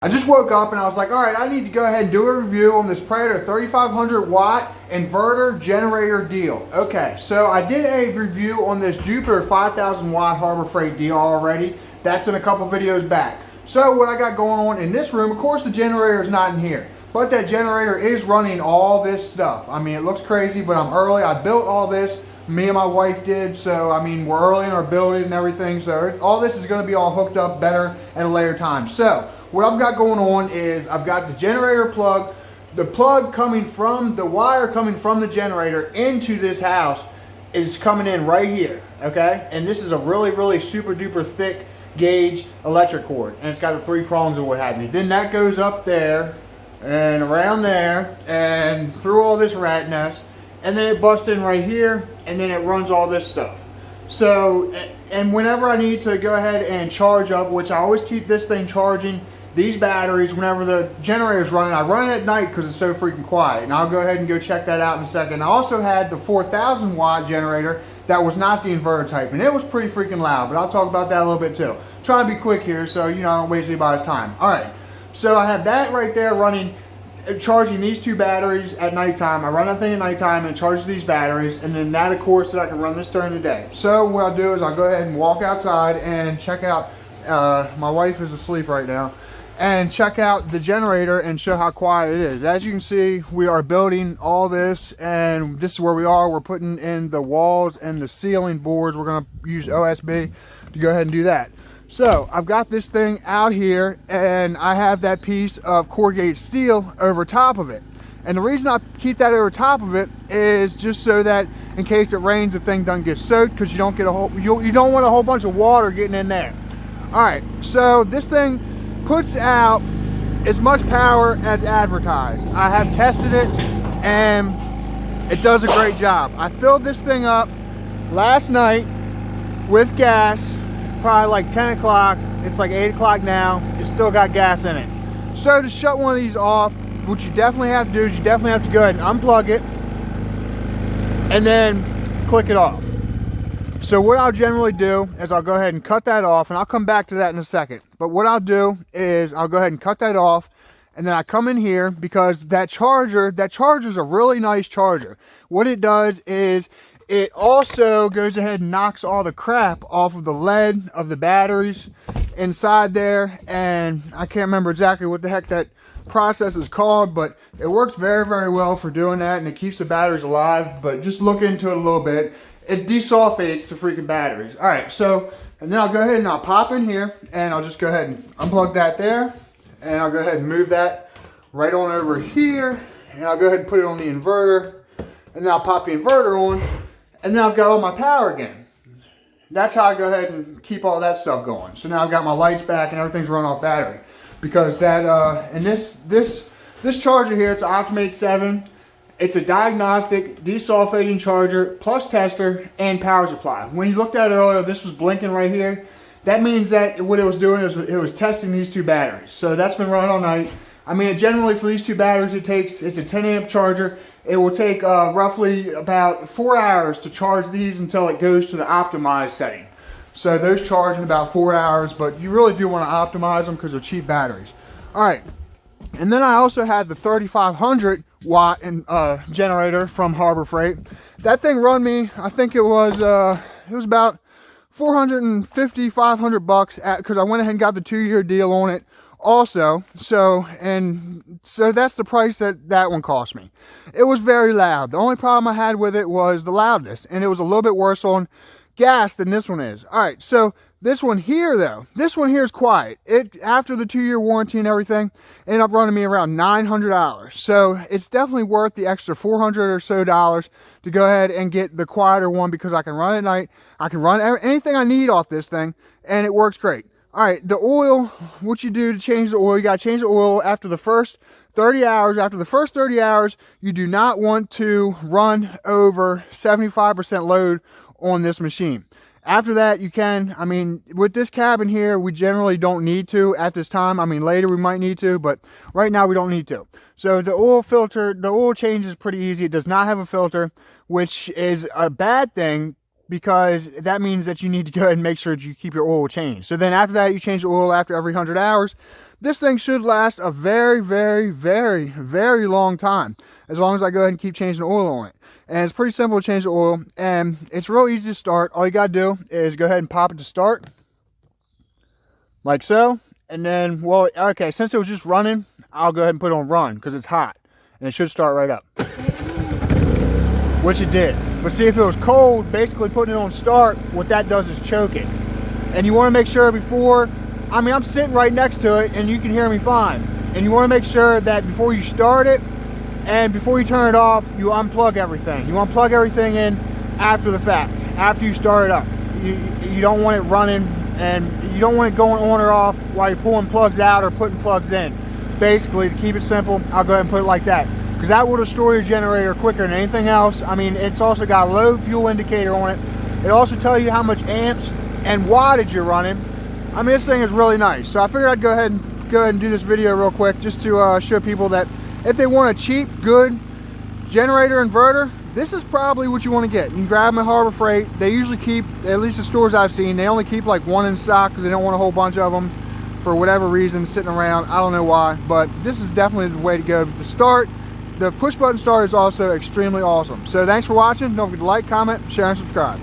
I just woke up and I was like, all right, I need to go ahead and do a review on this Predator 3500 watt inverter generator deal. Okay, so I did a review on this Jupiter 5000 watt Harbor Freight deal already. That's in a couple videos back. So what I got going on in this room, of course the generator is not in here, but that generator is running all this stuff. I mean, it looks crazy, but I'm early. I built all this. Me and my wife did, so I mean, we're early in our building and everything, so all this is going to be all hooked up better at a later time. So what I've got going on is I've got the generator plug, the plug coming from, the wire coming from the generator into this house is coming in right here, okay? And this is a really super duper thick gauge electric cord, and it's got the 3 prongs or what have you. Then that goes up there and around there and through all this rat nest, and then it busts in right here, and then it runs all this stuff. So, and whenever I need to go ahead and charge up, which I always keep this thing charging, these batteries, whenever the generator's running, I run it at night because it's so freaking quiet, and I'll go ahead and go check that out in a second. I also had the 4000 watt generator that was not the inverter type, and it was pretty freaking loud, but I'll talk about that a little bit too. I'm trying to be quick here, so you know, I don't waste anybody's time. All right, so I have that right there running, charging these 2 batteries at nighttime. I run that thing at nighttime and charge these batteries, and then that of course that I can run this during the day. So what I'll do is I'll go ahead and walk outside and check out, my wife is asleep right now, and check out the generator and show how quiet it is. As you can see, we are building all this, and this is where we are. We're putting in the walls and the ceiling boards. We're going to use OSB to go ahead and do that. So I've got this thing out here, and I have that piece of corrugated steel over top of it. And the reason I keep that over top of it is just so that in case it rains, the thing doesn't get soaked, because you don't get a whole, you don't want a whole bunch of water getting in there. All right, so this thing puts out as much power as advertised. I have tested it, and it does a great job. I filled this thing up last night with gas, probably like 10 o'clock. It's like 8 o'clock now. It's still got gas in it. So to shut one of these off, what you definitely have to do is you definitely have to go ahead and unplug it and then click it off. So what I'll generally do is I'll go ahead and cut that off, and I'll come back to that in a second. But what I'll do is I'll go ahead and cut that off, and then I come in here because that charger's a really nice charger. What it does is it also goes ahead and knocks all the crap off of the lead of the batteries inside there, and I can't remember exactly what the heck that process is called, but it works very well for doing that, and it keeps the batteries alive. But just look into it a little bit. It desulfates the freaking batteries. All right, so, and then I'll go ahead and I'll pop in here, and I'll just go ahead and unplug that there, and I'll go ahead and move that right on over here, and I'll go ahead and put it on the inverter, and then I'll pop the inverter on, and then I've got all my power again. That's how I go ahead and keep all that stuff going. So now I've got my lights back and everything's running off battery, because that and this charger here, it's an Optimate 7. It's a diagnostic desulfating charger plus tester and power supply. When you looked at it earlier, this was blinking right here. That means that what it was doing is it was testing these 2 batteries. So that's been running all night. I mean, generally for these 2 batteries, it's a 10 amp charger. It will take roughly about 4 hours to charge these until it goes to the optimized setting. So those charge in about 4 hours, but you really do want to optimize them because they're cheap batteries. All right, and then I also had the 3500 watt generator from Harbor Freight. That thing run me, I think it was about 450, 500 bucks because I went ahead and got the 2-year deal on it also. So that's the price that one cost me. It was very loud. The only problem I had with it was the loudness, and it was a little bit worse on gas than this one is. All right, so this one here though, this one here is quiet. It, after the 2-year warranty and everything, ended up running me around $900. So it's definitely worth the extra $400 or so to go ahead and get the quieter one, because I can run at night. I can run anything I need off this thing, and it works great. All right, the oil, what you do to change the oil, you got to change the oil after the first 30 hours. After the first 30 hours, you do not want to run over 75% load on this machine. After that, you can, I mean, with this cabin here, we generally don't need to at this time. I mean, later we might need to, but right now we don't need to. So the oil filter, the oil change is pretty easy. It does not have a filter, which is a bad thing, because that means that you need to go ahead and make sure that you keep your oil changed. So then after that, you change the oil after every 100 hours. this thing should last a very, very, very, very long time, as long as I go ahead and keep changing the oil on it. And it's pretty simple to change the oil, and it's real easy to start. All you gotta do is go ahead and pop it to start, like so. And then, well, okay, since it was just running, I'll go ahead and put it on run, because it's hot, and it should start right up. Which it did. But see, if it was cold, basically putting it on start, what that does is choke it. And you wanna make sure before, I mean, I'm sitting right next to it, and you can hear me fine. And you wanna make sure that before you start it, and before you turn it off, you unplug everything. You want to plug everything in after the fact, after you start it up. You don't want it running, and you don't want it going on or off while you're pulling plugs out or putting plugs in. Basically, to keep it simple, I'll go ahead and put it like that, because that will destroy your generator quicker than anything else. I mean, it's also got a low fuel indicator on it. It also tells you how much amps and wattage you're running. I mean, this thing is really nice. So I figured I'd go ahead and do this video real quick, just to show people that if they want a cheap, good generator inverter, this is probably what you want to get. You can grab them at Harbor Freight. They usually keep, at least the stores I've seen, they only keep like one in stock because they don't want a whole bunch of them for whatever reason sitting around. I don't know why, but this is definitely the way to go. The start, the push button start is also extremely awesome. So thanks for watching. Don't forget to like, comment, share, and subscribe.